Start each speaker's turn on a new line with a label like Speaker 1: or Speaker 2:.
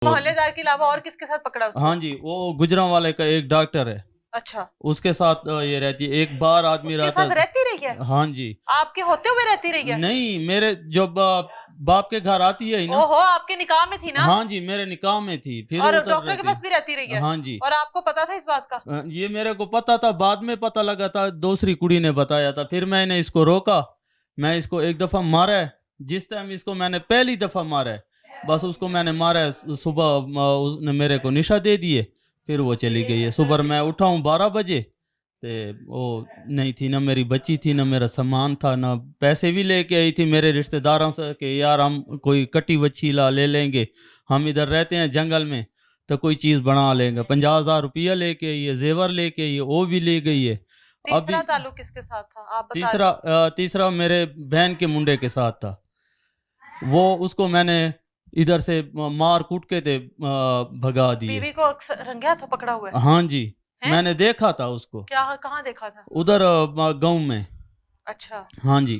Speaker 1: मोहल्लेदार के अलावा और किसके साथ पकड़ा उसने?
Speaker 2: हाँ जी, वो गुजरांवाले का एक डॉक्टर है,
Speaker 1: अच्छा,
Speaker 2: उसके साथ ये रहती है। एक बार आदमी
Speaker 1: उसके
Speaker 2: रहता
Speaker 1: साथ रहती रही है?
Speaker 2: हाँ जी।
Speaker 1: आपके होते हुए रहती रही है?
Speaker 2: नहीं, मेरे जो बाप के घर आती है ना।
Speaker 1: ओहो, आपके निकाह में थी ना?
Speaker 2: हाँ जी, मेरे निकाह में थी, फिर
Speaker 1: और
Speaker 2: उधर
Speaker 1: डॉक्टर के
Speaker 2: रहती।
Speaker 1: पास भी रहती रही है?
Speaker 2: हाँ जी।
Speaker 1: और आपको पता था इस बात का?
Speaker 2: ये मेरे को पता था, बाद में पता लगा था, दूसरी कुड़ी ने बताया था। फिर मैंने इसको रोका, मैं इसको एक दफा मारा है। जिस टाइम इसको मैंने पहली दफा मारा है, बस उसको मैंने मारा है। सुबह उसने मेरे को निशा दे दिए, फिर वो चली गई है। सुबह मैं उठा हूँ 12 बजे, ते वो नहीं थी ना, मेरी बच्ची थी ना, मेरा सामान था ना। पैसे भी लेके आई थी मेरे रिश्तेदारों से कि यार हम कोई कटी बच्ची ला ले लेंगे, हम इधर रहते हैं जंगल में, तो कोई चीज़ बना लेंगे। 50,000 रुपया लेके आई है, जेवर लेके आई है, वो भी ले गई है। अभी
Speaker 1: तीसरा ताल्लुक किसके साथ था, आप बता रहे
Speaker 2: तीसरा
Speaker 1: हो?
Speaker 2: तीसरा मेरे बहन के मुंडे के साथ था। वो उसको मैंने इधर से मार कूट के थे भगा दिए।
Speaker 1: बीवी को अक्सर रंगे हाथों पकड़ा हुआ
Speaker 2: हाँ जी,
Speaker 1: है?
Speaker 2: मैंने देखा था उसको
Speaker 1: क्या, कहाँ देखा था?
Speaker 2: उधर गांव में।
Speaker 1: अच्छा।
Speaker 2: हाँ जी।